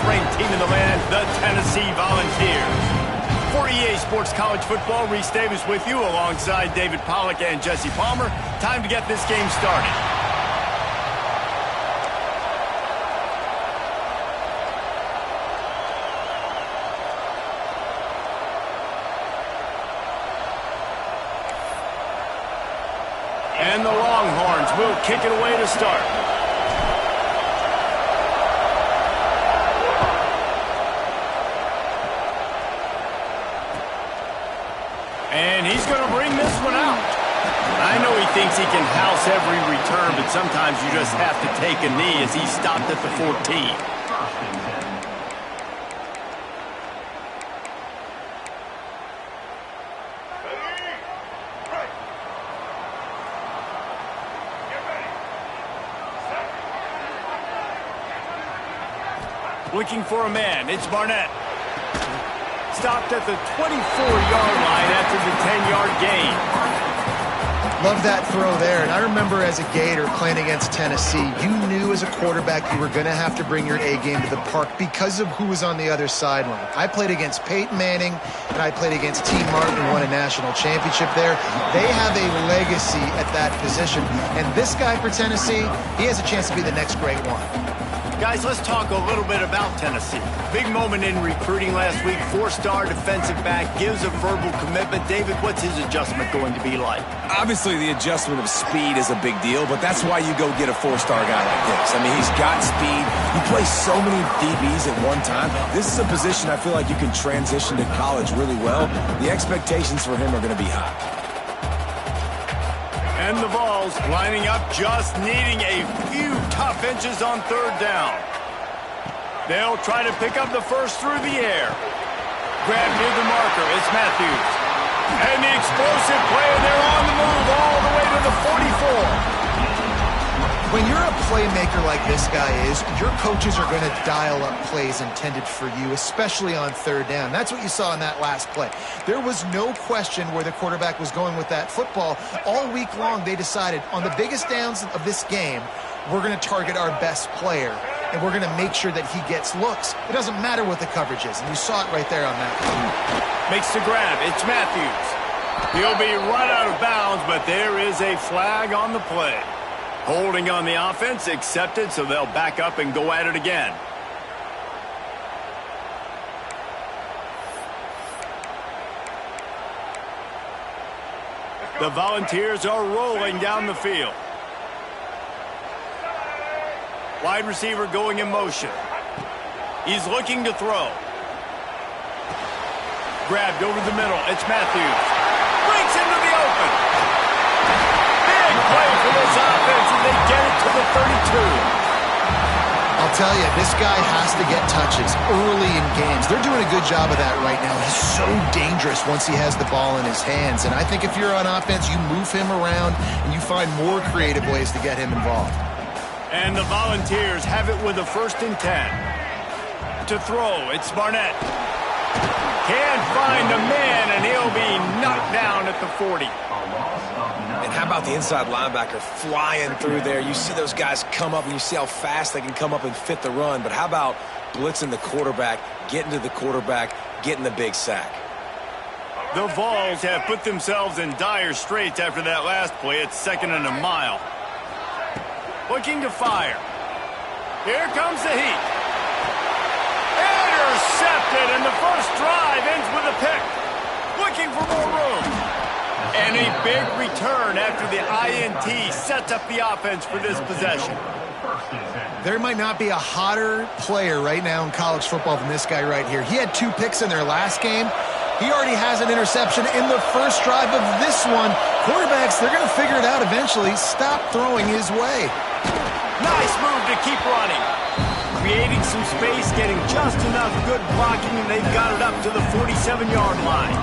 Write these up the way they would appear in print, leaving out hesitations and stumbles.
top-ranked team in the land, the Tennessee Volunteers. For EA Sports College Football, Reese Davis with you alongside David Pollack and Jesse Palmer. Time to get this game started. And the Longhorns will kick it away to start. And he's going to bring this one out. I know he thinks he can house every return, but sometimes you just have to take a knee as he stopped at the 14. Looking for a man, it's Barnett. Stopped at the 24-yard line after the 10-yard gain. Love that throw there. And I remember as a Gator playing against Tennessee, you knew as a quarterback you were going to have to bring your A game to the park because of who was on the other sideline. I played against Peyton Manning, and I played against T. Martin, who won a national championship there. They have a legacy at that position. And this guy for Tennessee, he has a chance to be the next great one. Guys, let's talk a little bit about Tennessee. Big moment in recruiting last week. 4-star defensive back, gives a verbal commitment. David, what's his adjustment going to be like? Obviously, the adjustment of speed is a big deal, but that's why you go get a 4-star guy like this. I mean, he's got speed. You play so many DBs at one time. This is a position I feel like you can transition to college really well. The expectations for him are going to be high. And the Vols lining up, just needing a few tough inches on third down. They'll try to pick up the first through the air. Grab near the marker, it's Matthews. And the explosive play, and they're on the move all the way to the 44. When you're a playmaker like this guy is, your coaches are going to dial up plays intended for you, especially on third down. That's what you saw in that last play. There was no question where the quarterback was going with that football. All week long, they decided on the biggest downs of this game, we're going to target our best player, and we're going to make sure that he gets looks. It doesn't matter what the coverage is, and you saw it right there on that play. Makes the grab. It's Matthews. He'll be run out of bounds, but there is a flag on the play. Holding on the offense, accepted, so they'll back up and go at it again. The Volunteers are rolling down the field. Wide receiver going in motion. He's looking to throw. Grabbed over the middle. It's Matthews. Breaks into the open. Big play for this offense, and they get it to the 32. I'll tell you, this guy has to get touches early in games. They're doing a good job of that right now. He's so dangerous once he has the ball in his hands. And I think if you're on offense, you move him around and you find more creative ways to get him involved. And the Volunteers have it with a 1st and 10. To throw, it's Barnett. Can't find a man, and he'll be knocked down at the 40. And how about the inside linebacker flying through there? You see those guys come up, and you see how fast they can come up and fit the run. But how about blitzing the quarterback, getting to the quarterback, getting the big sack? The Vols have put themselves in dire straits after that last play. It's 2nd and a mile. Looking to fire. Here comes the heat. Intercepted, and the first drive ends with a pick. Looking for more room. And a big return after the INT sets up the offense for this possession. There might not be a hotter player right now in college football than this guy right here. He had 2 picks in their last game. He already has an interception in the first drive of this one. Quarterbacks, they're going to figure it out eventually. Stop throwing his way. Nice move to keep running. Creating some space, getting just enough good blocking, and they've got it up to the 47-yard line.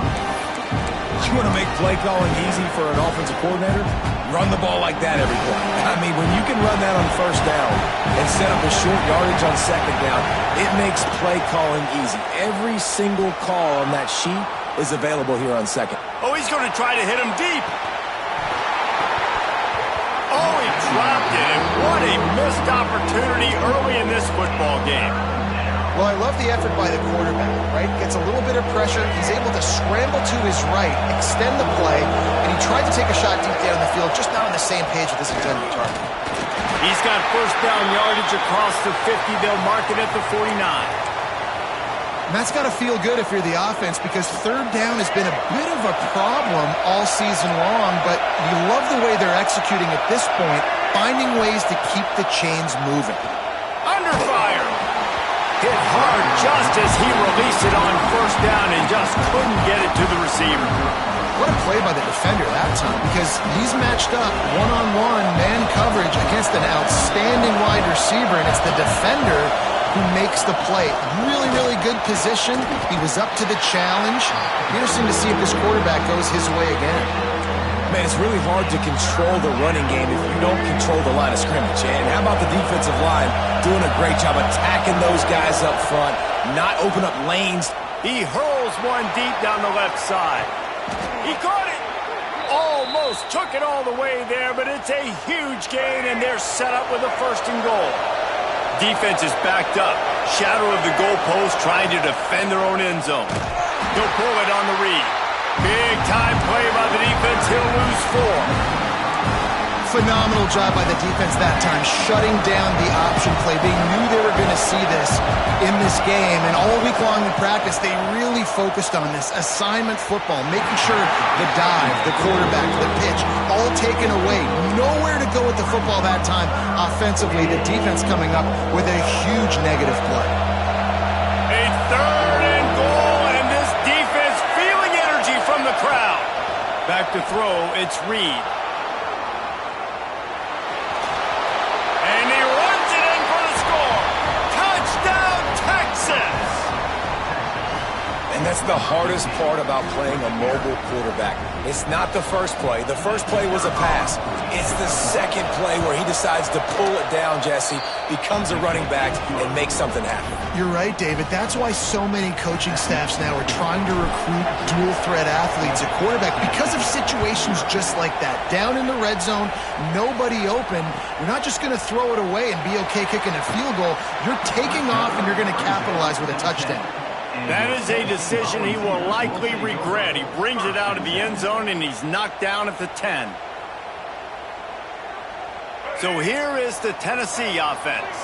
You want to make play calling easy for an offensive coordinator? Run the ball like that every play. I mean, when you can run that on 1st down and set up a short yardage on 2nd down, it makes play calling easy. Every single call on that sheet is available here on 2nd. Oh, he's going to try to hit him deep. Oh, he dropped it, and what a missed opportunity early in this football game. Well, I love the effort by the quarterback, right? Gets a little bit of pressure. He's able to scramble to his right, extend the play, and he tried to take a shot deep down the field, just not on the same page with his intended target. He's got first down yardage across the 50. They'll mark it at the 49. And that's got to feel good if you're the offense, because third down has been a bit of a problem all season long, but you love the way they're executing at this point, finding ways to keep the chains moving. Under fire. Hit hard just as he released it on first down and just couldn't get it to the receiver. What a play by the defender that time, because he's matched up one-on-one man coverage against an outstanding wide receiver, and it's the defender who makes the play. Really, really good position. He was up to the challenge. Interesting to see if this quarterback goes his way again. Man, it's really hard to control the running game if you don't control the line of scrimmage. And how about the defensive line doing a great job attacking those guys up front, not open up lanes. He hurls one deep down the left side. He caught it. Almost took it all the way there, but it's a huge gain, and they're set up with a 1st and goal. Defense is backed up. Shadow of the goalpost trying to defend their own end zone. He'll pull it on the read. Big time play by the defense. He'll lose 4. Phenomenal job by the defense that time, shutting down the option play. They knew they were going to see this in this game, and all week long in practice, they really focused on this assignment football, making sure the dive, the quarterback, the pitch, all taken away. Nowhere to go with the football that time offensively. The defense coming up with a huge negative play. A 3rd and goal, and this defense feeling energy from the crowd. Back to throw, it's Reed. And that's the hardest part about playing a mobile quarterback. It's not the first play. The first play was a pass. It's the second play where he decides to pull it down, Jesse, becomes a running back, and makes something happen. You're right, David. That's why so many coaching staffs now are trying to recruit dual-threat athletes at quarterback, because of situations just like that. Down in the red zone, nobody open. You're not just going to throw it away and be okay kicking a field goal. You're taking off, and you're going to capitalize with a touchdown. That is a decision he will likely regret. He brings it out of the end zone, and he's knocked down at the 10. So here is the Tennessee offense.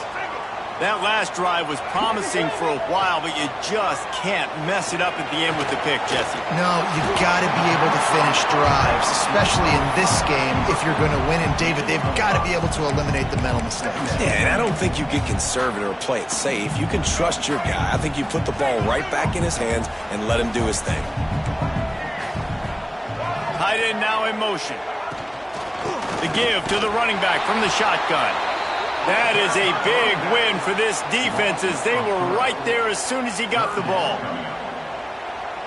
That last drive was promising for a while, but you just can't mess it up at the end with the pick, Jesse. No, you've got to be able to finish drives, especially in this game if you're going to win. And, David, they've got to be able to eliminate the mental mistakes. Yeah, and I don't think you get conservative or play it safe. You can trust your guy. I think you put the ball right back in his hands and let him do his thing. Tight end now in motion. The give to the running back from the shotgun. That is a big win for this defense, as they were right there as soon as he got the ball.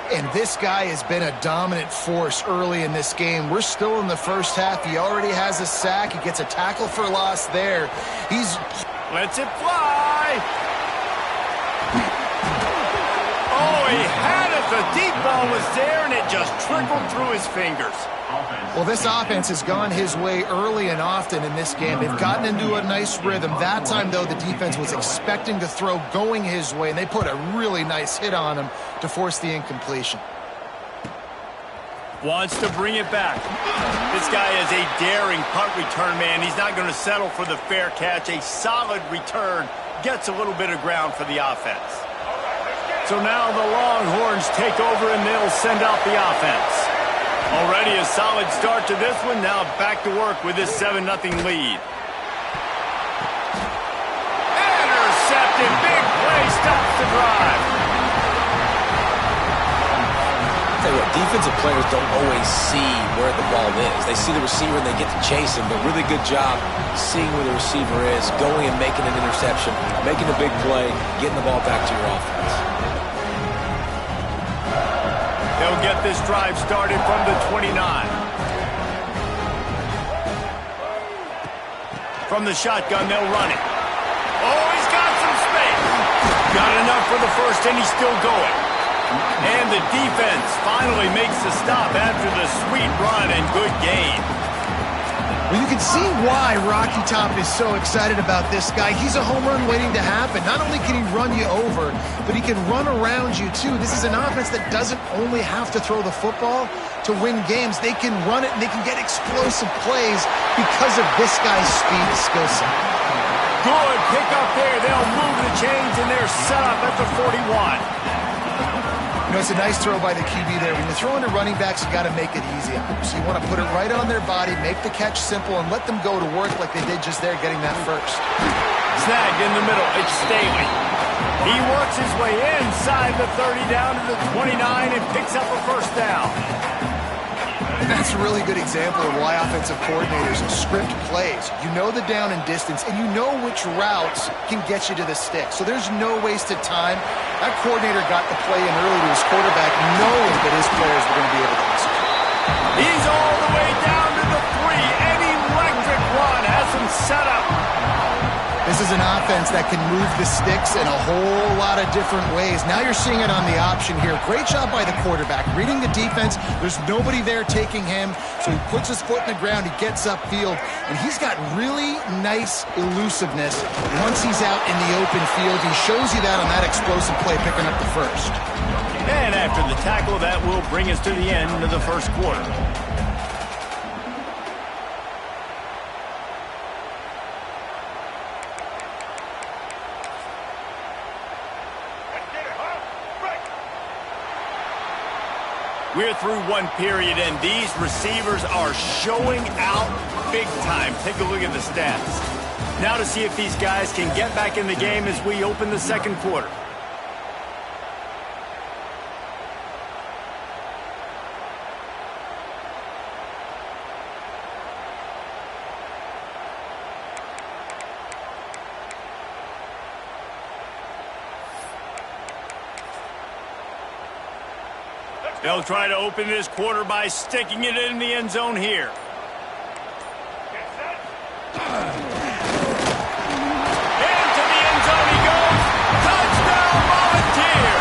And this guy has been a dominant force early in this game. We're still in the first half. He already has a sack. He gets a tackle for loss there. He's... Lets it fly. Oh, he had it. The deep ball was there, and it just trickled through his fingers. Well, this offense has gone his way early and often in this game. They've gotten into a nice rhythm. That time, though, the defense was expecting to throw going his way, and they put a really nice hit on him to force the incompletion. Wants to bring it back. This guy is a daring punt return man. He's not going to settle for the fair catch. A solid return gets a little bit of ground for the offense. So now the Longhorns take over, and they'll send out the offense. Already a solid start to this one. Now back to work with this 7-0 lead. Intercepted. Big play. Stops the drive. I'll tell you what, defensive players don't always see where the ball is. They see the receiver and they get to chase him, but really good job seeing where the receiver is, going and making an interception, making a big play, getting the ball back to your offense. They'll get this drive started from the 29. From the shotgun, they'll run it. Oh, he's got some space. Got enough for the first, and he's still going. And the defense finally makes the stop after the sweet run and good gain. Well, you can see why Rocky Top is so excited about this guy. He's a home run waiting to happen. Not only can he run you over, but he can run around you too. This is an offense that doesn't only have to throw the football to win games. They can run it and they can get explosive plays because of this guy's speed skill set. Good pick up there. They'll move the chains and they're set up at the 41. You know, it's a nice throw by the QB there. When you're throwing to running backs, you got to make it easy on them. So you want to put it right on their body, make the catch simple, and let them go to work like they did just there, getting that first. Snagged in the middle. It's Staley. He works his way inside the 30 down to the 29 and picks up a first down. And that's a really good example of why offensive coordinators script plays. You know the down and distance, and you know which routes can get you to the stick. So there's no wasted time. That coordinator got the play in early to his quarterback, knowing that his players were going to be able to execute. He's all the way down to the 3. An electric run has him set up. This is an offense that can move the sticks in a whole lot of different ways. Now you're seeing it on the option here. Great job by the quarterback. Reading the defense, there's nobody there taking him, so he puts his foot in the ground, he gets upfield, and he's got really nice elusiveness once he's out in the open field. He shows you that on that explosive play, picking up the first. And after the tackle, that will bring us to the end of the first quarter. We're through one period, and these receivers are showing out big time. Take a look at the stats. Now to see if these guys can get back in the game as we open the second quarter. They'll try to open this quarter by sticking it in the end zone here. Into the end zone he goes. Touchdown, Volunteer!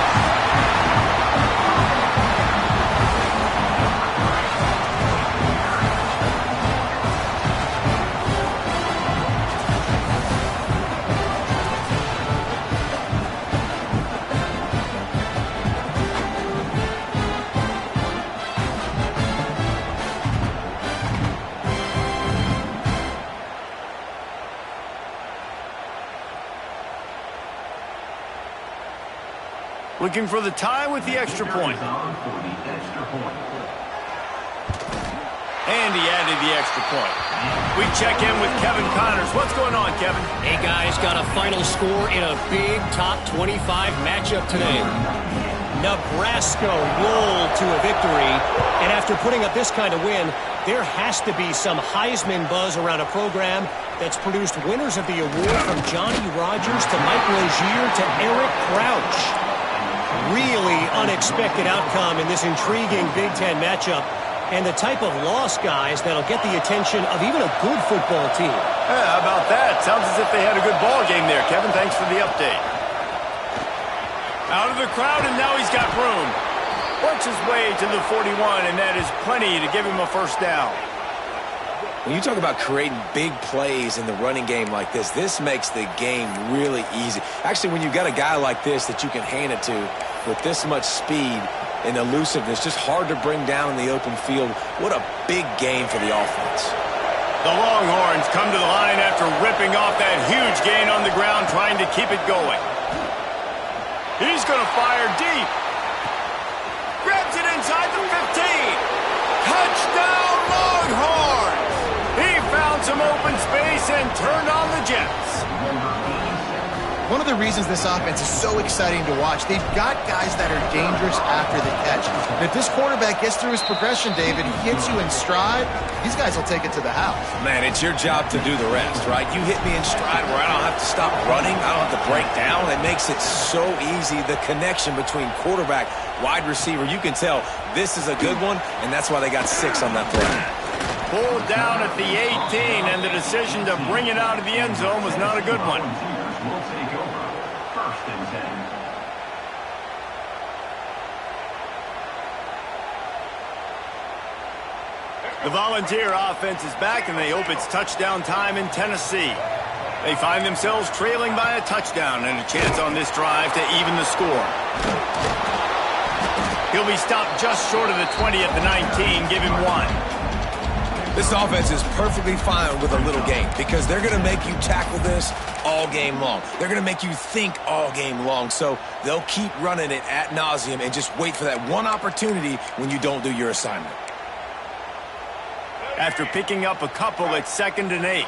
Looking for the tie with the extra point. And he added the extra point. We check in with Kevin Connors. What's going on, Kevin? Hey, guys, got a final score in a big top 25 matchup today. Nebraska rolled to a victory, and after putting up this kind of win, there has to be some Heisman buzz around a program that's produced winners of the award from Johnny Rodgers to Mike Rozier to Eric Crouch. Really unexpected outcome in this intriguing Big Ten matchup, and the type of loss, guys, that'll get the attention of even a good football team. Yeah, how about that? Sounds as if they had a good ball game there, Kevin. Thanks for the update. Out of the crowd, and now he's got room. Works his way to the 41, and that is plenty to give him a first down. When you talk about creating big plays in the running game like this makes the game really easy. Actually, when you've got a guy like this that you can hand it to with this much speed and elusiveness, just hard to bring down in the open field, what a big game for the offense. The Longhorns come to the line after ripping off that huge gain on the ground, trying to keep it going. He's going to fire deep. Grabs it inside the 15. Touchdown, Longhorns! He found some open space and turned on the Jets. One of the reasons this offense is so exciting to watch, they've got guys that are dangerous after the catch. And if this quarterback gets through his progression, David, he hits you in stride, these guys will take it to the house. Man, it's your job to do the rest, right? You hit me in stride where I don't have to stop running, I don't have to break down. It makes it so easy. The connection between quarterback, wide receiver, you can tell this is a good one, and that's why they got 6 on that play. Pulled down at the 18, and the decision to bring it out of the end zone was not a good one. The Volunteer offense is back, and they hope it's touchdown time in Tennessee. They find themselves trailing by a touchdown and a chance on this drive to even the score. He'll be stopped just short of the 20 at the 19. Give him 1. This offense is perfectly fine with a little game because they're going to make you tackle this all game long. They're going to make you think all game long. So they'll keep running it ad nauseum and just wait for that one opportunity when you don't do your assignment. After picking up a couple at 2nd and 8.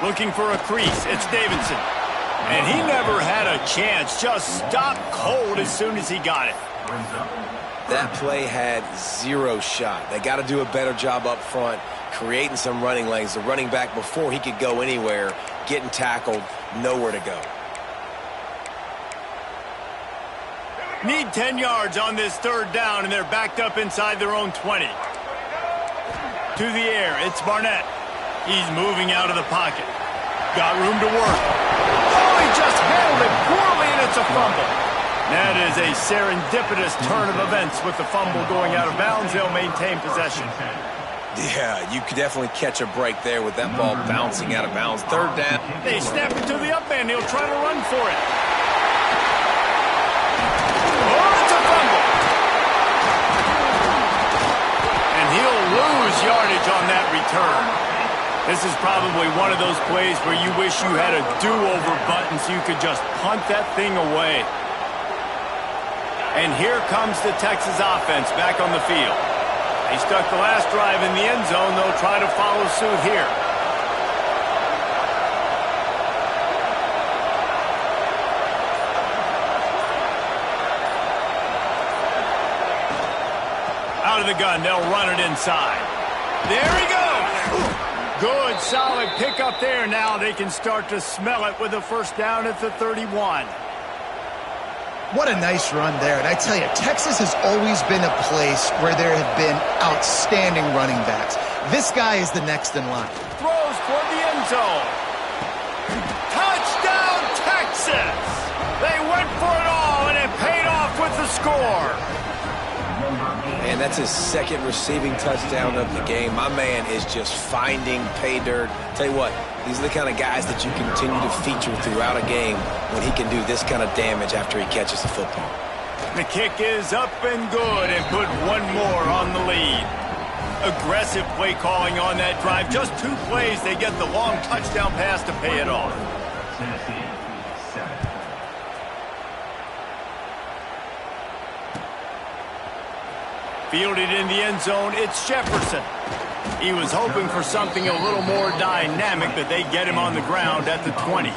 Looking for a crease, it's Davidson. And he never had a chance, just stopped cold as soon as he got it. That play had zero shot. They got to do a better job up front, creating some running lanes. The running back, before he could go anywhere, getting tackled, nowhere to go. Need 10 yards on this 3rd down, and they're backed up inside their own 20. To the air, it's Barnett. He's moving out of the pocket. Got room to work. Oh, he just handled it poorly, and it's a fumble. That is a serendipitous turn of events. With the fumble going out of bounds, they'll maintain possession. Yeah, you could definitely catch a break there with that ball bouncing out of bounds. 3rd down. They snap it to the up end. He'll try to run for it. Lose yardage on that return. This is probably one of those plays where you wish you had a do-over button so you could just punt that thing away. And here comes the Texas offense back on the field. They stuck the last drive in the end zone. They'll try to follow suit here. Out of the gun, they'll run it inside. There he goes. Good, solid pickup there. Now they can start to smell it with a 1st down at the 31. What a nice run there. And I tell you, Texas has always been a place where there have been outstanding running backs. This guy is the next in line. Throws toward the end zone. Touchdown, Texas! They went for it all, and it paid off with the score. And that's his 2nd receiving touchdown of the game. My man is just finding pay dirt. Tell you what, these are the kind of guys that you continue to feature throughout a game when he can do this kind of damage after he catches the football. The kick is up and good, and put one more on the lead. Aggressive play calling on that drive. Just 2 plays, they get the long touchdown pass to pay it off. Fielded in the end zone, it's Jefferson. He was hoping for something a little more dynamic, but they get him on the ground at the 20.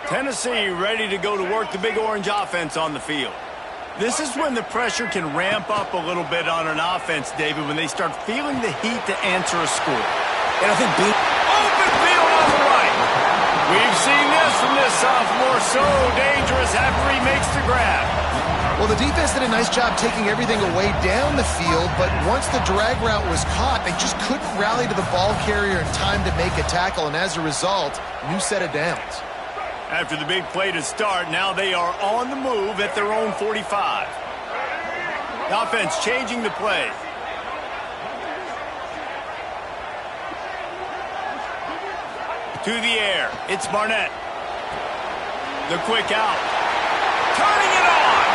Tennessee ready to go to work the Big Orange offense on the field. This is when the pressure can ramp up a little bit on an offense, David, when they start feeling the heat to answer a score. And I think open field on the right. We've seen this from this sophomore. So dangerous after he makes the grab. Well, the defense did a nice job taking everything away down the field, but once the drag route was caught, they just couldn't rally to the ball carrier in time to make a tackle, and as a result, new set of downs. After the big play to start, now they are on the move at their own 45. The offense changing the play. To the air, it's Barnett. The quick out. Turning it on!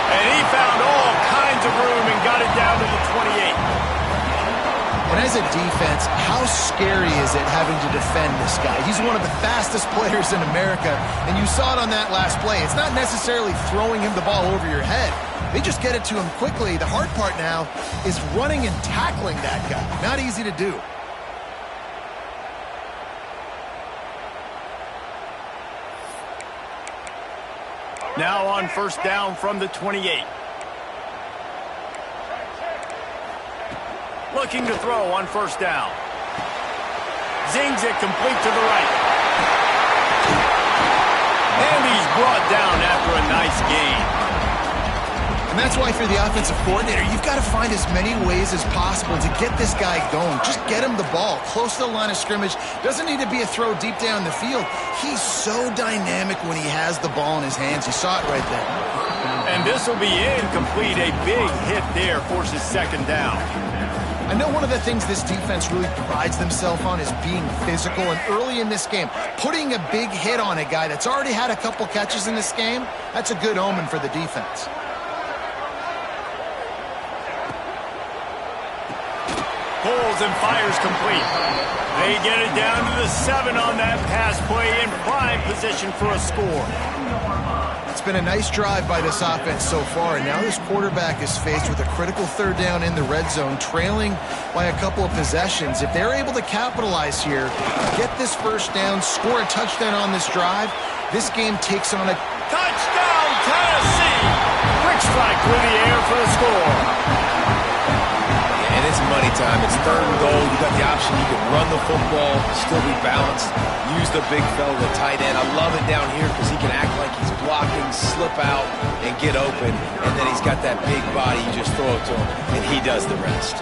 And he found all kinds of room and got it down to the 28. And as a defense, how scary is it having to defend this guy? He's one of the fastest players in America, and you saw it on that last play. It's not necessarily throwing him the ball over your head. They just get it to him quickly. The hard part now is running and tackling that guy. Not easy to do. Now on 1st down from the 28. Looking to throw on 1st down. Zings it complete to the right. And he's brought down after a nice gain. And that's why if you're the offensive coordinator, you've got to find as many ways as possible to get this guy going. Just get him the ball close to the line of scrimmage. Doesn't need to be a throw deep down the field. He's so dynamic when he has the ball in his hands. You saw it right there. And this will be incomplete. A big hit there forces second down. I know one of the things this defense really prides themselves on is being physical, and early in this game, putting a big hit on a guy that's already had a couple catches in this game, that's a good omen for the defense. Pulls and fires complete. They get it down to the 7 on that pass play in prime position for a score. It's been a nice drive by this offense so far, and now this quarterback is faced with a critical third down in the red zone, trailing by a couple of possessions. If they're able to capitalize here, get this first down, score a touchdown on this drive, this game takes on a touchdown, Tennessee! Quick strike through the air for the score. And it's money time. It's third and goal. You got the option. You can run the football, still be balanced, use the big fella, the tight end. I love it down here because he can act like he's blocking, slip out, and get open. And then he's got that big body. You just throw it to him, and he does the rest.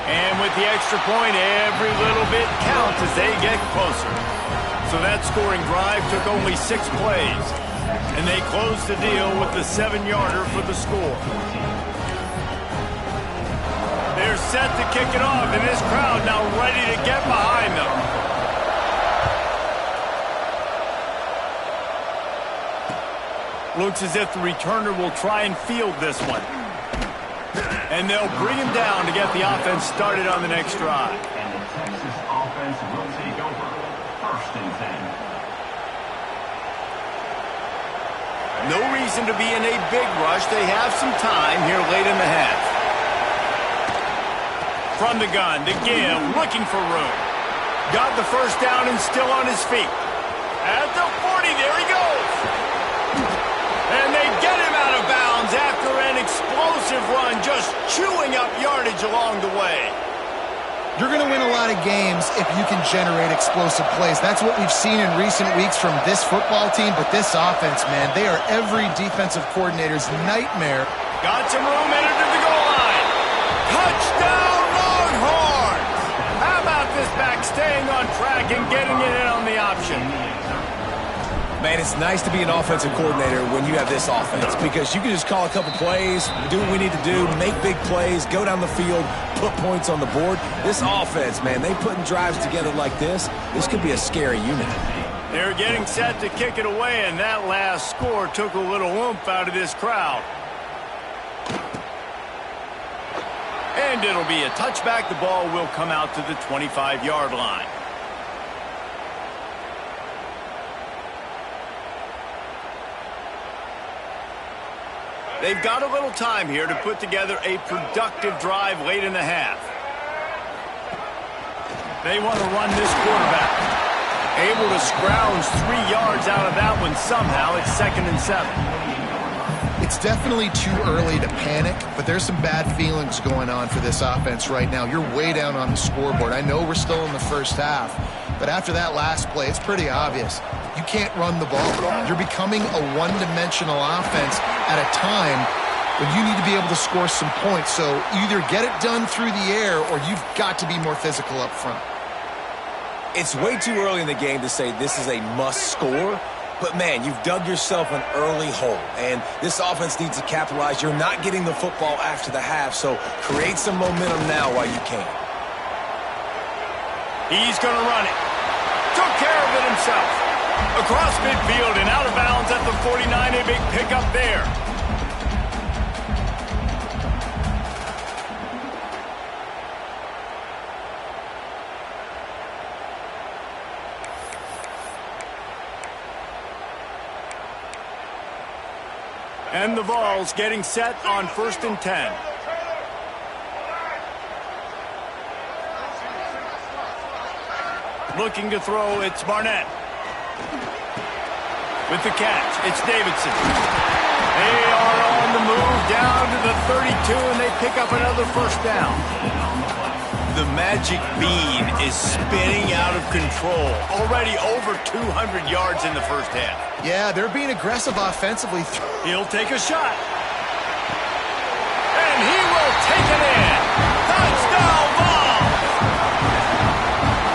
And with the extra point, every little bit counts as they get closer. So that scoring drive took only 6 plays. And they closed the deal with the 7-yarder for the score. They're set to kick it off, and this crowd now ready to get behind them. Looks as if the returner will try and field this one. And they'll bring him down to get the offense started on the next drive. And the Texas offense will take over first and 10. No reason to be in a big rush. They have some time here late in the half. From the gun to give, looking for room. Got the first down and still on his feet. At the 40, there he goes. And they get him out of bounds after an explosive run, just chewing up yardage along the way. You're going to win a lot of games if you can generate explosive plays. That's what we've seen in recent weeks from this football team, but this offense, man, they are every defensive coordinator's nightmare. Got some room, entered to the goal line. Touchdown, Longhorns! How about this back staying on track and getting it in on the option? Man, it's nice to be an offensive coordinator when you have this offense because you can just call a couple plays, do what we need to do, make big plays, go down the field, put points on the board. This offense, man, they putting drives together like this could be a scary unit. They're getting set to kick it away, and that last score took a little oomph out of this crowd. And it'll be a touchback. The ball will come out to the 25-yard line. They've got a little time here to put together a productive drive late in the half. They want to run this quarterback. Able to scrounge 3 yards out of that one somehow. It's 2nd and 7. It's definitely too early to panic, but there's some bad feelings going on for this offense right now. You're way down on the scoreboard. I know we're still in the first half, but after that last play, it's pretty obvious. You can't run the ball. You're becoming a one-dimensional offense at a time when you need to be able to score some points. So either get it done through the air or you've got to be more physical up front. It's way too early in the game to say this is a must score, but man, you've dug yourself an early hole, and this offense needs to capitalize. You're not getting the football after the half, so create some momentum now while you can. He's going to run it. Took care of it himself. Across midfield and out of bounds at the 49, a big pickup there. And the Vols getting set on 1st and 10. Looking to throw, it's Barnett. With the catch, it's Davidson. They are on the move down to the 32, and they pick up another first down. The magic bean is spinning out of control. Already over 200 yards in the first half. Yeah, they're being aggressive offensively. He'll take a shot. And he will take it in. Touchdown ball!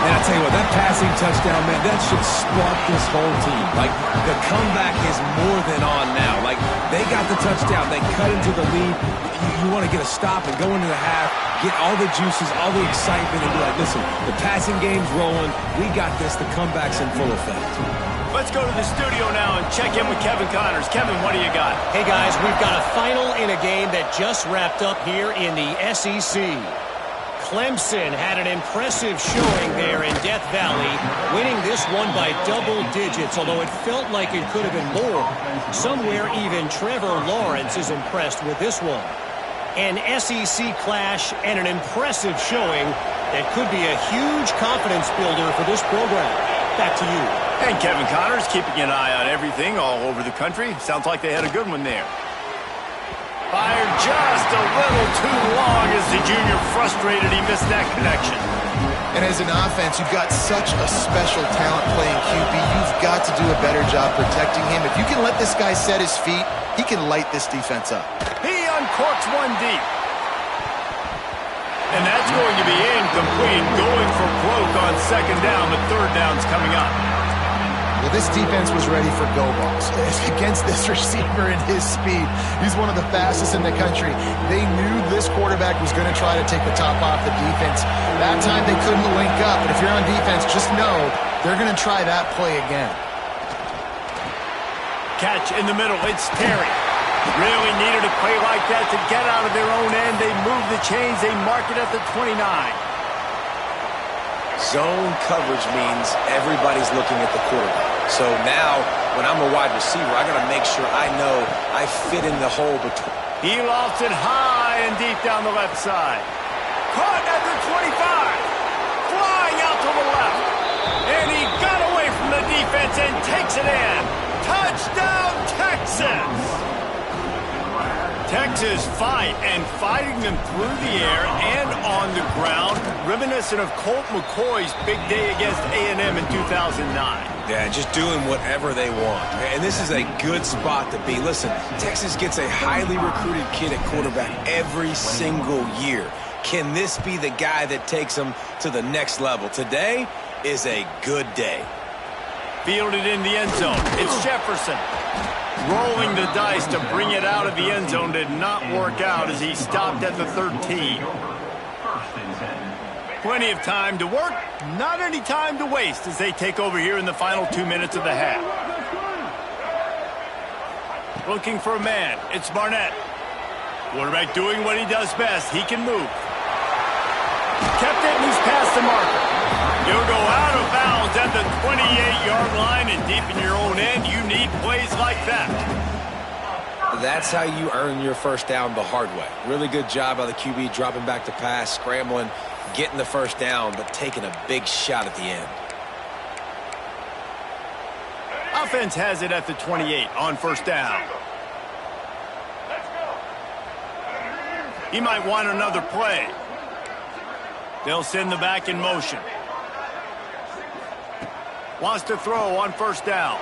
And I tell you what, that passing touchdown, man, that should spark this whole team. Like, the comeback is more than on now. Like, they got the touchdown. They cut into the lead. You want to get a stop and go into the half, get all the juices, all the excitement, and be like, listen, the passing game's rolling. We got this. The comeback's in full effect. Let's go to the studio now and check in with Kevin Connors. Kevin, what do you got? Hey, guys, we've got a final in a game that just wrapped up here in the SEC. Clemson had an impressive showing there in Death Valley, winning this one by double digits, although it felt like it could have been more. Somewhere even Trevor Lawrence is impressed with this one. An SEC clash and an impressive showing that could be a huge confidence builder for this program. Back to you. And Kevin Connors keeping an eye on everything all over the country. Sounds like they had a good one there. Fired just a little too long as the junior frustrated. He missed that connection. And as an offense, you've got such a special talent playing QB. You've got to do a better job protecting him. If you can let this guy set his feet, he can light this defense up. He uncorks one deep. And that's going to be incomplete. Going for broke on second down. The third down's coming up. Well, this defense was ready for go balls. Against this receiver and his speed, he's one of the fastest in the country. They knew this quarterback was going to try to take the top off the defense. That time they couldn't link up, but if you're on defense, just know they're going to try that play again. Catch in the middle. It's Terry. Really needed a play like that to get out of their own end. They move the chains. They mark it at the 29. Zone coverage means everybody's looking at the quarterback. So now, when I'm a wide receiver, I got to make sure I know I fit in the hole between. He lofts it high and deep down the left side. Caught at the 25. Flying out to the left. And he got away from the defense and takes it in. Touchdown, Texas! Texas fight and fighting them through the air and on the ground, reminiscent of Colt McCoy's big day against A&M in 2009. Yeah, just doing whatever they want. And this is a good spot to be. Listen, Texas gets a highly recruited kid at quarterback every single year. Can this be the guy that takes them to the next level? Today is a good day. Fielded in the end zone. It's Jefferson. Rolling the dice to bring it out of the end zone did not work out as he stopped at the 13. Plenty of time to work, not any time to waste as they take over here in the final 2 minutes of the half. Looking for a man, it's Barnett. Quarterback doing what he does best, he can move. Kept it and he's past the marker. You'll go out of bounds at the 28-yard line, and deep in your own end, you need plays like that. That's how you earn your first down the hard way. Really good job by the QB dropping back to pass, scrambling, getting the first down, but taking a big shot at the end. Offense has it at the 28 on first down. He might want another play. They'll send the back in motion. Wants to throw on first down.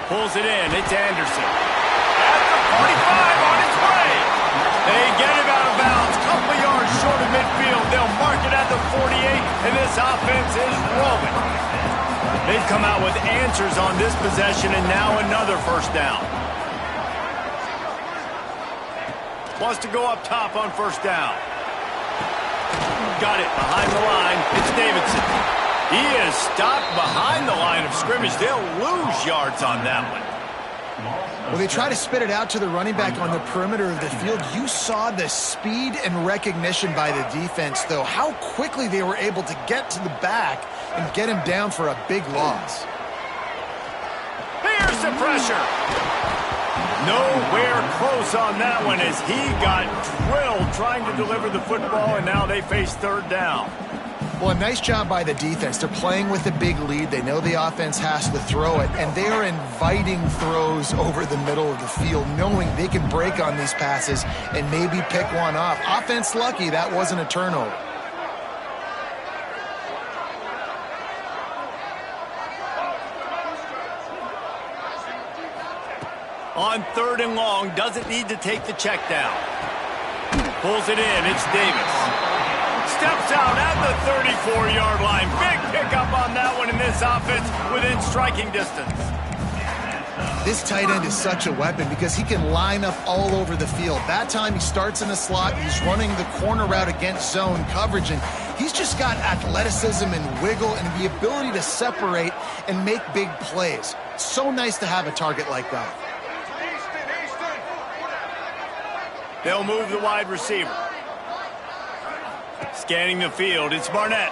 Pulls it in. It's Anderson. At the 45 on its way. They get him out of bounds. Couple yards short of midfield. They'll mark it at the 48, and this offense is rolling. They've come out with answers on this possession, and now another first down. Wants to go up top on first down. Got it behind the line. It's Davidson. He is stopped behind the line of scrimmage. They'll lose yards on that one. Well, they try to spit it out to the running back on the perimeter of the field. You saw the speed and recognition by the defense, though. How quickly they were able to get to the back and get him down for a big loss. Here's the pressure. Nowhere close on that one as he got drilled trying to deliver the football, and now they face third down. Well, a nice job by the defense. They're playing with a big lead. They know the offense has to throw it, and they are inviting throws over the middle of the field, knowing they can break on these passes and maybe pick one off. Offense lucky that wasn't a turnover. On 3rd and long, doesn't need to take the check down. Pulls it in, it's Davis. Steps out at the 34-yard line. Big pickup on that one in this offense within striking distance. This tight end is such a weapon because he can line up all over the field. That time he starts in the slot, he's running the corner route against zone coverage, and he's just got athleticism and wiggle and the ability to separate and make big plays. So nice to have a target like that. They'll move the wide receiver. Scanning the field, it's Barnett.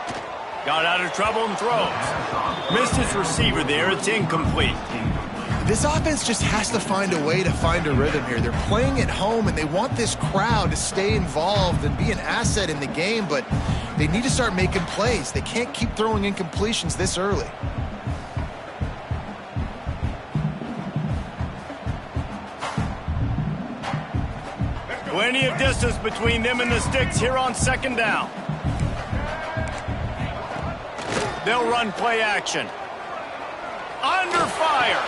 Got out of trouble and throws. Missed his receiver there, it's incomplete. This offense just has to find a way to find a rhythm here. They're playing at home, and they want this crowd to stay involved and be an asset in the game, but they need to start making plays. They can't keep throwing incompletions this early. Plenty of distance between them and the sticks here on 2nd down. They'll run play action. Under fire.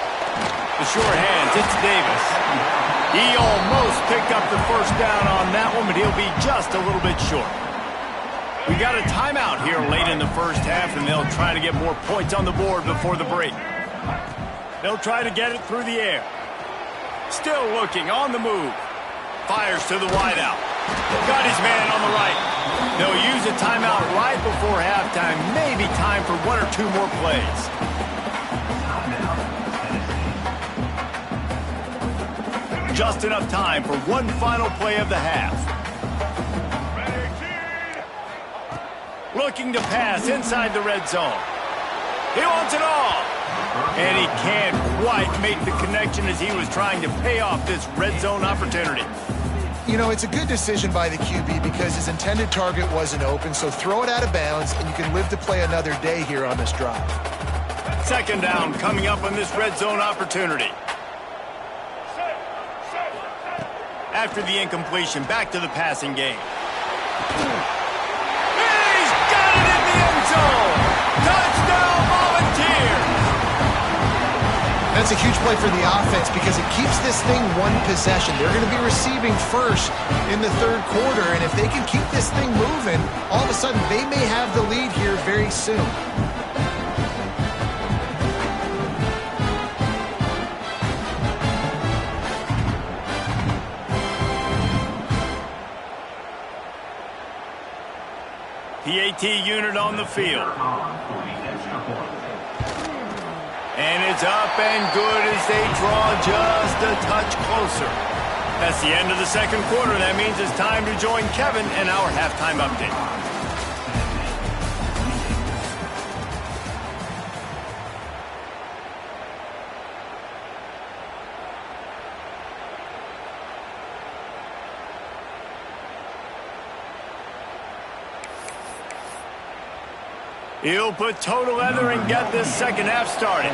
The short hands, it's Davis. He almost picked up the 1st down on that one, but he'll be just a little bit short. We got a timeout here late in the 1st half, and they'll try to get more points on the board before the break. They'll try to get it through the air. Still looking on the move. Fires to the wideout. Got his man on the right. They'll use a timeout right before halftime. Maybe time for 1 or 2 more plays. Just enough time for one final play of the half. Looking to pass inside the red zone. He wants it all. And he can't quite make the connection as he was trying to pay off this red zone opportunity. You know, it's a good decision by the QB because his intended target wasn't open, so throw it out of bounds, and you can live to play another day here on this drive. 2nd down coming up on this red zone opportunity. After the incompletion, back to the passing game. He's got it in the end zone! Touchdown Volunteers! That's a huge play for the offense because it keeps this thing one possession. They're going to be receiving first in the 3rd quarter, and if they can keep this thing moving, all of a sudden they may have the lead here very soon. PAT unit on the field. And it's up and good as they draw just a touch closer. That's the end of the 2nd quarter. That means it's time to join Kevin in our halftime update. He'll put total leather and get this 2nd half started.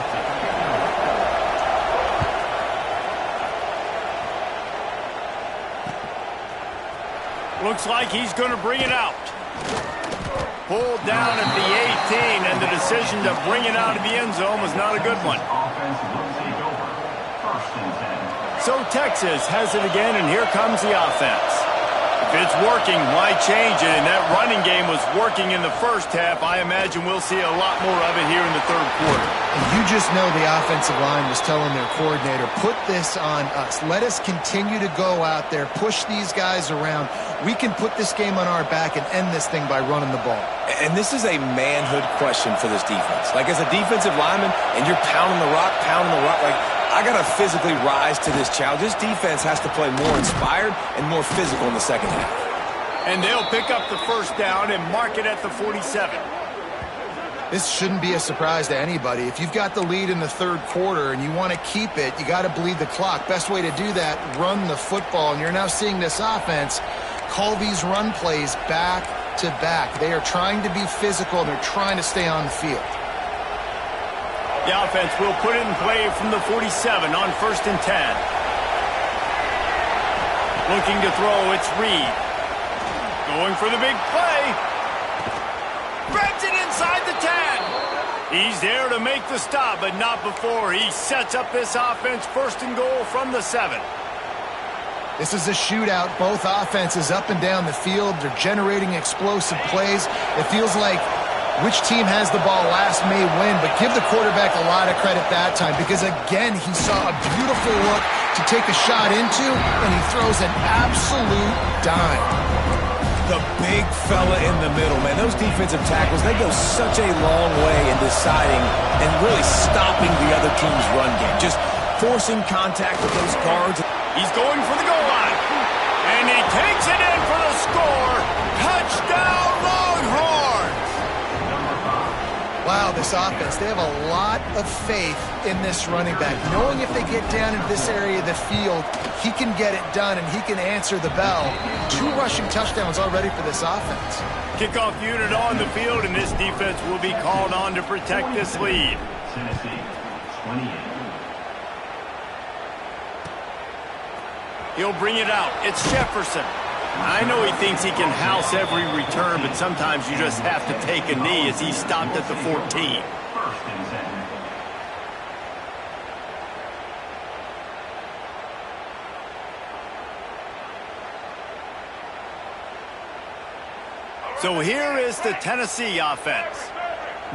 Looks like he's going to bring it out. Pulled down at the 18, and the decision to bring it out of the end zone was not a good one. So Texas has it again, and here comes the offense. If it's working, why change it? And that running game was working in the 1st half. I imagine we'll see a lot more of it here in the 3rd quarter. And you just know the offensive line was telling their coordinator, put this on us. Let us continue to go out there, push these guys around. We can put this game on our back and end this thing by running the ball. And this is a manhood question for this defense. Like, as a defensive lineman, and you're pounding the rock, like, I got to physically rise to this challenge. This defense has to play more inspired and more physical in the 2nd half. And they'll pick up the 1st down and mark it at the 47. This shouldn't be a surprise to anybody. If you've got the lead in the 3rd quarter and you want to keep it, you got to bleed the clock. Best way to do that, run the football. And you're now seeing this offense call these run plays back to back. They are trying to be physical, and they're trying to stay on the field. The offense will put it in play from the 47 on 1st and 10. Looking to throw, it's Reed. Going for the big play. Grabs it inside the 10. He's there to make the stop, but not before he sets up this offense first and goal from the 7. This is a shootout. Both offenses up and down the field. They're generating explosive plays. It feels like which team has the ball last may win, but give the quarterback a lot of credit that time because, again, he saw a beautiful look to take a shot into, and he throws an absolute dime. The big fella in the middle, man. Those defensive tackles, they go such a long way in deciding and really stopping the other team's run game. Just forcing contact with those guards. He's going for the goal line. And he takes it in for the score. Touchdown, Longhorns! Wow, this offense, they have a lot of faith in this running back. Knowing if they get down into this area of the field, he can get it done and he can answer the bell. 2 rushing touchdowns already for this offense. Kickoff unit on the field, and this defense will be called on to protect this lead. Tennessee, 28. He'll bring it out. It's Jefferson. I know he thinks he can house every return, but sometimes you just have to take a knee as he stopped at the 14. First and 10. So here is the Tennessee offense.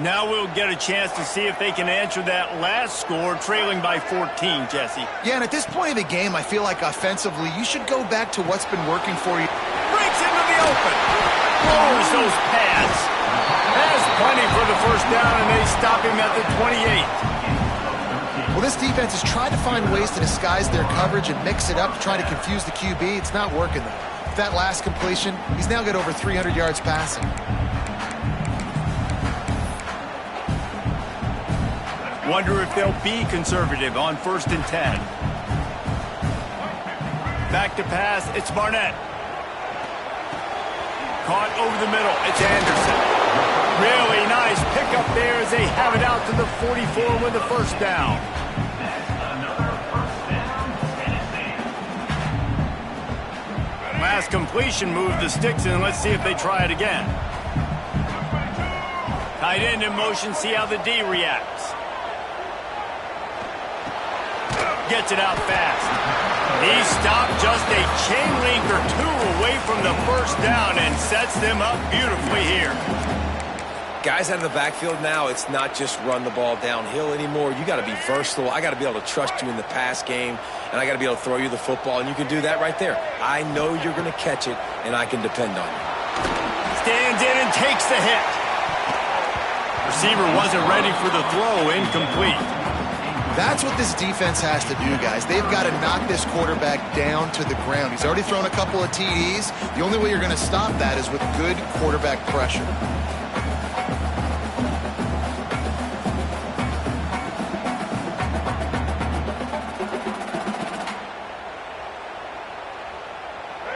Now we'll get a chance to see if they can answer that last score, trailing by 14, Jesse. Yeah, and at this point of the game, I feel like offensively, you should go back to what's been working for you. Breaks into the open. Lowers those pads. Has plenty for the first down, and they stop him at the 28. Well, this defense has tried to find ways to disguise their coverage and mix it up to try to confuse the QB. It's not working, though. With that last completion, he's now got over 300 yards passing. Wonder if they'll be conservative on 1st and 10. Back to pass, it's Barnett. Caught over the middle, it's Anderson. Really nice pickup there as they have it out to the 44 with the first down. Last completion moved the sticks in. Let's see if they try it again. Tight end in motion, see how the D reacts. Gets it out fast. He stopped just a chain link or 2 away from the first down and sets them up beautifully here. Guys out of the backfield now, it's not just run the ball downhill anymore. You got to be versatile. I got to be able to trust you in the pass game, and I got to be able to throw you the football, and you can do that right there. I know you're going to catch it, and I can depend on you. Stands in and takes the hit. Receiver wasn't ready for the throw, incomplete. That's what this defense has to do, guys. They've got to knock this quarterback down to the ground. He's already thrown a couple of TDs. The only way you're going to stop that is with good quarterback pressure.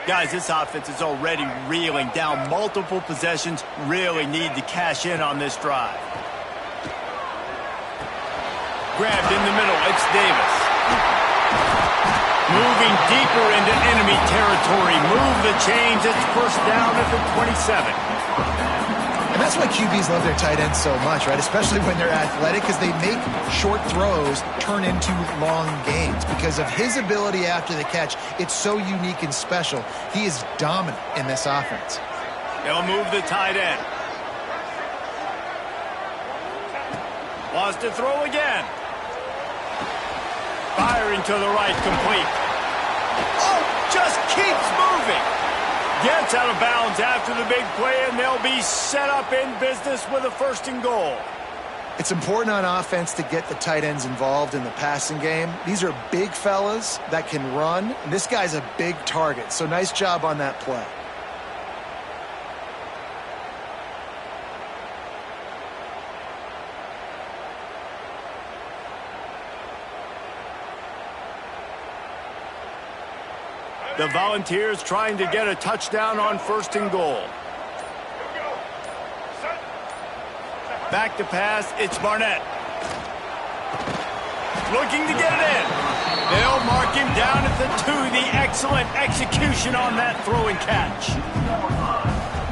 Guys, this offense is already reeling down multiple possessions. Really need to cash in on this drive. Grabbed in the middle, it's Davis. Moving deeper into enemy territory. Move the chains, it's first down at the 27. And that's why QBs love their tight ends so much, right? Especially when they're athletic, because they make short throws turn into long gains. Because of his ability after the catch, it's so unique and special. He is dominant in this offense. They'll move the tight end. Wants to throw again. Firing to the right, complete. Oh, just keeps moving. Gets out of bounds after the big play, and they'll be set up in business with a 1st and goal. It's important on offense to get the tight ends involved in the passing game. These are big fellas that can run, and this guy's a big target, so nice job on that play. The Volunteers trying to get a touchdown on 1st and goal. Back to pass, it's Barnett. Looking to get it in. They'll mark him down at the 2. The excellent execution on that throw and catch.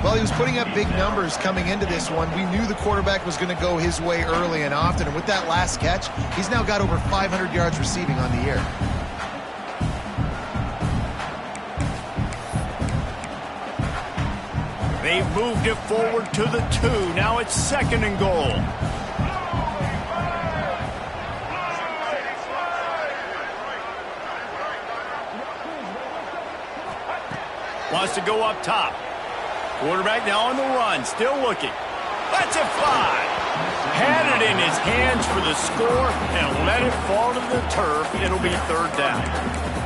Well, he was putting up big numbers coming into this one. We knew the quarterback was going to go his way early and often. And with that last catch, he's now got over 500 yards receiving on the year. They've moved it forward to the 2. Now it's 2nd and goal. Wants to go up top. Quarterback now on the run, still looking. Lets it fly. Had it in his hands for the score and let it fall to the turf. It'll be 3rd down.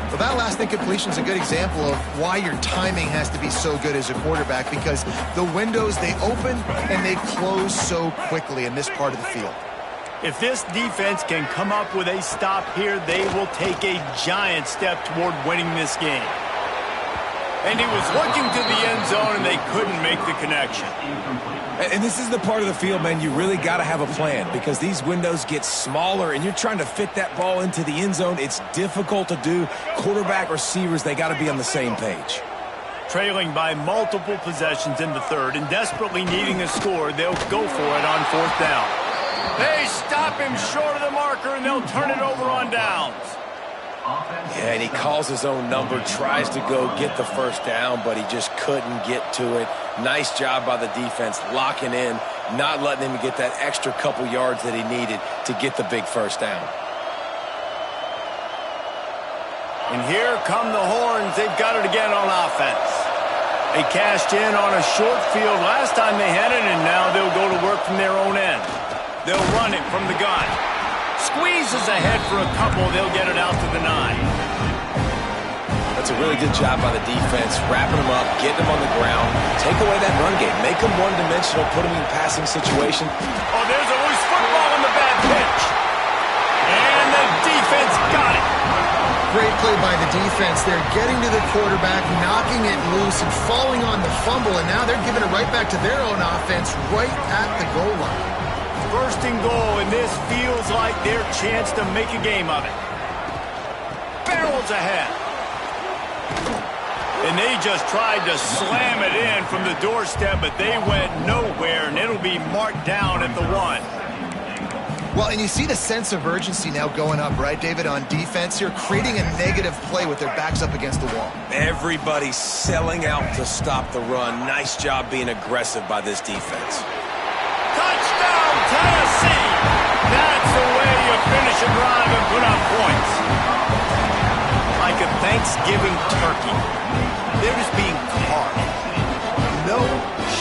Well, that last incompletion is a good example of why your timing has to be so good as a quarterback, because the windows, they open and they close so quickly in this part of the field. If this defense can come up with a stop here, they will take a giant step toward winning this game. And he was looking to the end zone, and they couldn't make the connection. And this is the part of the field, man, you really got to have a plan, because these windows get smaller, and you're trying to fit that ball into the end zone. It's difficult to do. Quarterback, receivers, they got to be on the same page. Trailing by multiple possessions in the 3rd and desperately needing a score, they'll go for it on 4th down. They stop him short of the marker, and they'll turn it over on downs. Yeah, and he calls his own number, tries to go get the 1st down, but he just couldn't get to it. Nice job by the defense, locking in, not letting him get that extra couple yards that he needed to get the big 1st down. And here come the horns. They've got it again on offense. They cashed in on a short field last time they had it, and now they'll go to work from their own end. They'll run it from the gun. Squeezes ahead for a couple. They'll get it out to the 9. That's a really good job by the defense, wrapping them up, getting them on the ground. Take away that run game. Make them one-dimensional, put them in passing situation. Oh, there's a loose football on the bad pitch. And the defense got it. Great play by the defense. They're getting to the quarterback, knocking it loose and falling on the fumble, and now they're giving it right back to their own offense right at the goal line. 1st and goal, and this feels like their chance to make a game of it. Barrels ahead. And they just tried to slam it in from the doorstep, but they went nowhere, and it'll be marked down at the 1. Well, and you see the sense of urgency now going up, right, David, on defense here, creating a negative play with their backs up against the wall. Everybody's selling out to stop the run. Nice job being aggressive by this defense. Touchdown, Tennessee! That's the way you finish a drive and put up points. Like a Thanksgiving turkey. They're just being carved. No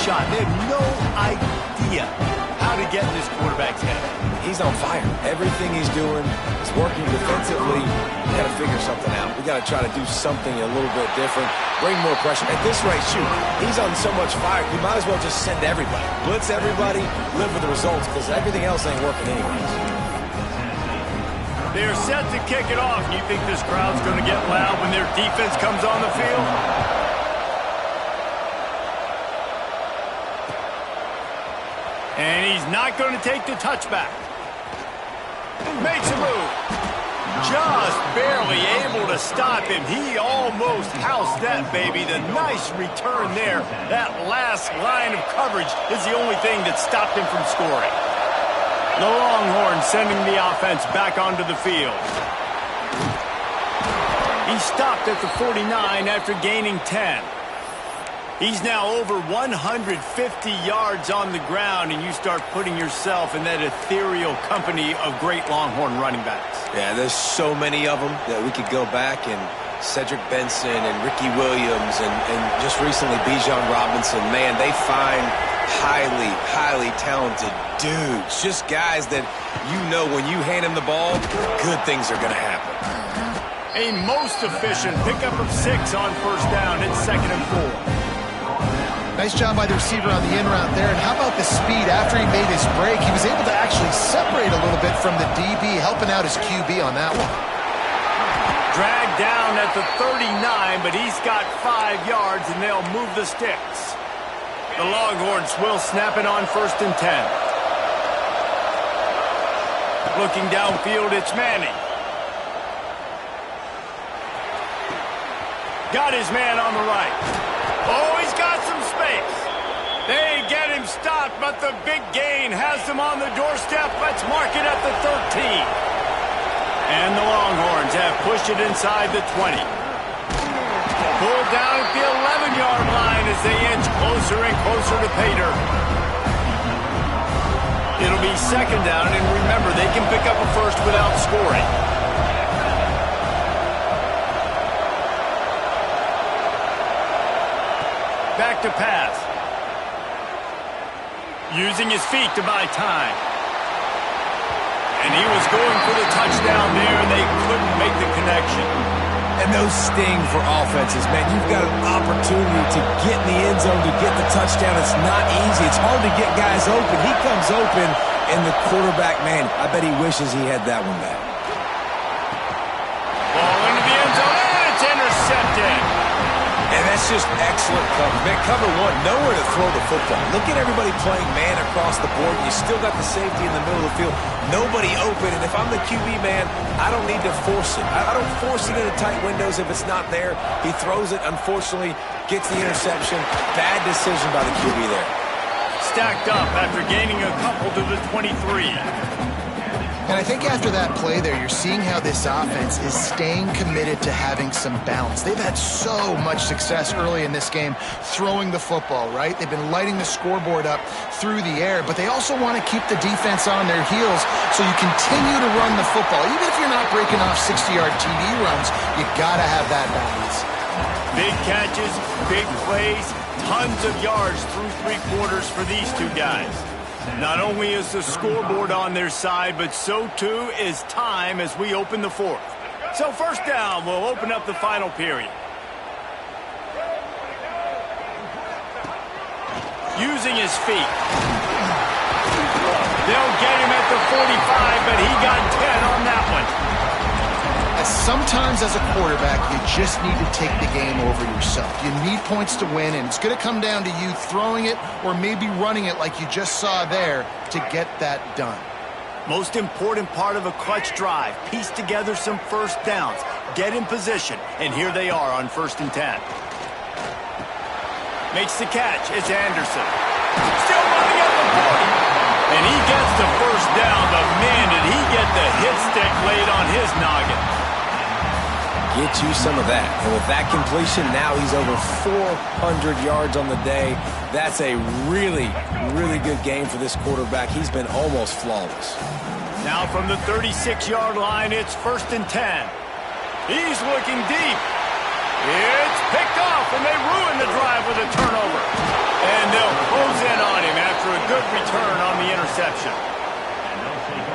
shot. They have no idea how to get in this quarterback's head. He's on fire. Everything he's doing is working defensively. We got to figure something out. We got to try to do something a little bit different. Bring more pressure. At this rate, shoot, he's on so much fire, you might as well just send everybody. Blitz everybody, live with the results, because everything else ain't working anyways. They're set to kick it off. You think this crowd's going to get loud when their defense comes on the field? And he's not going to take the touchback. Makes a move. Just barely able to stop him. He almost housed that baby. The nice return there. That last line of coverage is the only thing that stopped him from scoring. The Longhorns sending the offense back onto the field. He stopped at the 49 after gaining 10. He's now over 150 yards on the ground, and you start putting yourself in that ethereal company of great Longhorn running backs. Yeah, there's so many of them that we could go back, and Cedric Benson and Ricky Williams and just recently Bijan Robinson. Man, they find highly, highly talented dudes. Just guys that you know when you hand them the ball, good things are going to happen. A most efficient pickup of 6 on 1st down. It's 2nd and 4. Nice job by the receiver on the in route there. And how about the speed after he made his break? He was able to actually separate a little bit from the DB, helping out his QB on that one. Dragged down at the 39, but he's got 5 yards, and they'll move the sticks. The Longhorns will snap it on 1st and 10. Looking downfield, it's Manning. Got his man on the right. Oh, he's got some space. They get him stopped, but the big gain has them on the doorstep. Let's mark it at the 13. And the Longhorns have pushed it inside the 20. Pulled down at the 11-yard line as they inch closer and closer to pay dirt. It'll be second down, and remember, they can pick up a first without scoring. Back to pass. Using his feet to buy time. And he was going for the touchdown there, and they couldn't make the connection. And those sting for offenses, man. You've got an opportunity to get in the end zone to get the touchdown. It's not easy. It's hard to get guys open. He comes open, and the quarterback, man, I bet he wishes he had that one back. Ball into the end zone, and it's intercepted. And that's just excellent cover. Man, cover one, nowhere to throw the football. Look at everybody playing man across the board. You still got the safety in the middle of the field. Nobody open. And if I'm the QB, man, I don't need to force it. I don't force it into tight windows if it's not there. He throws it, unfortunately, gets the interception. Bad decision by the QB there. Stacked up after gaining a couple to the 23. And I think after that play there, you're seeing how this offense is staying committed to having some balance. They've had so much success early in this game throwing the football, right? They've been lighting the scoreboard up through the air, but they also want to keep the defense on their heels so you continue to run the football. Even if you're not breaking off 60-yard TD runs, you got to have that balance. Big catches, big plays, tons of yards through three quarters for these two guys. Not only is the scoreboard on their side, but so too is time as we open the fourth. So first down, we'll open up the final period. Using his feet. They'll get him at the 45, but he got 10 on that one. Sometimes as a quarterback, you just need to take the game over yourself. You need points to win, and it's going to come down to you throwing it or maybe running it like you just saw there to get that done. Most important part of a clutch drive, piece together some first downs, get in position, and here they are on 1st and 10. Makes the catch, it's Anderson. Still running at the 40. And he gets the first down, but man, did he get the hit stick laid on his noggin. Get you some of that. And with that completion, now he's over 400 yards on the day. That's a really, really good game for this quarterback. He's been almost flawless. Now from the 36-yard line, it's 1st and 10. He's looking deep. It's picked off, and they ruin the drive with a turnover. And they'll close in on him after a good return on the interception.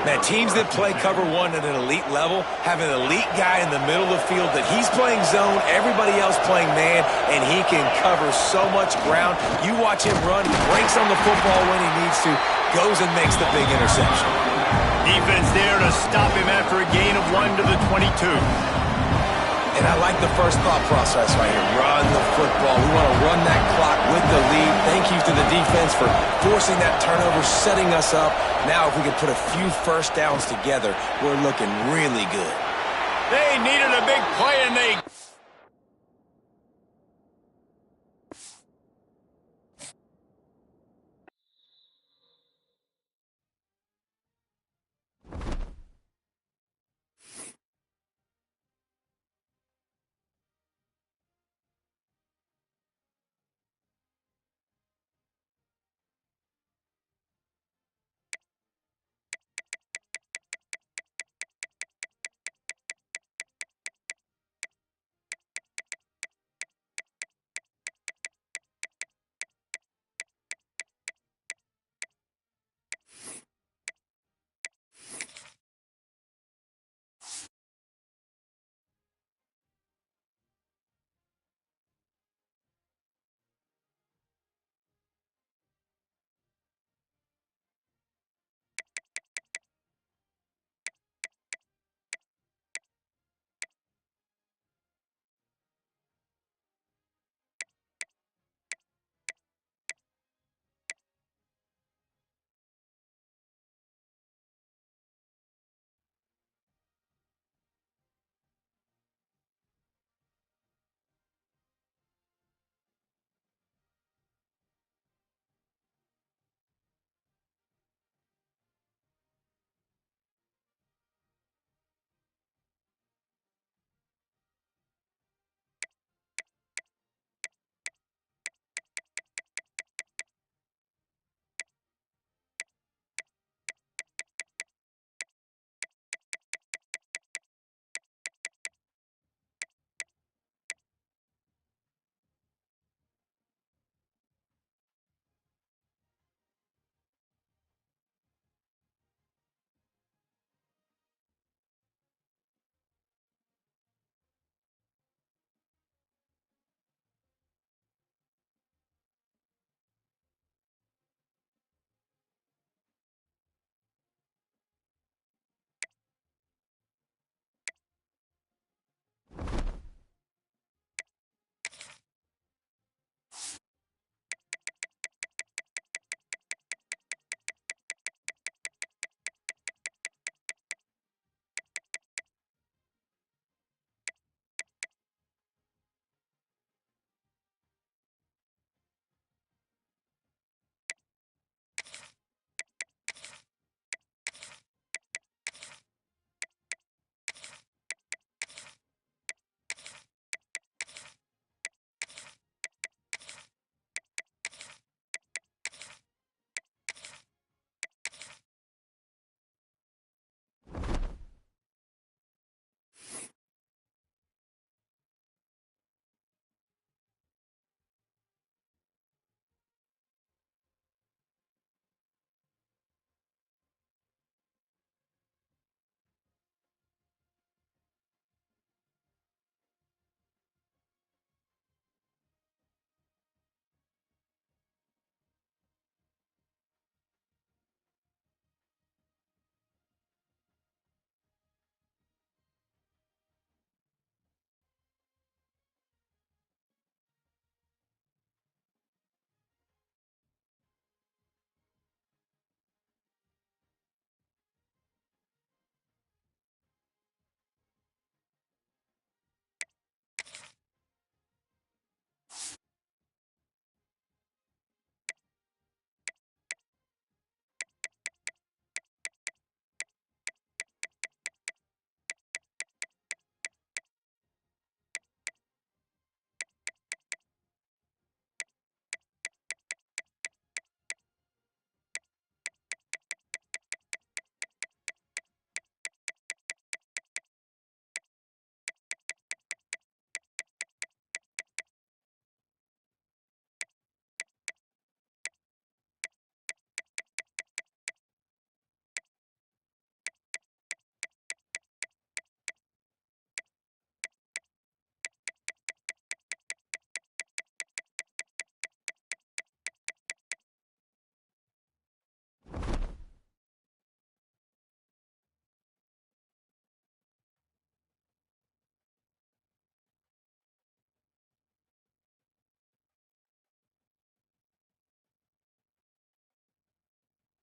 Man, teams that play cover one at an elite level have an elite guy in the middle of the field that he's playing zone, everybody else playing man, and he can cover so much ground. You watch him run, he breaks on the football when he needs to, goes and makes the big interception. Defense there to stop him after a gain of 1 to the 22. And I like the first thought process right here. Run the football. We want to run that clock with the lead. Thank you to the defense for forcing that turnover, setting us up. Now if we can put a few first downs together, we're looking really good. They needed a big play, and they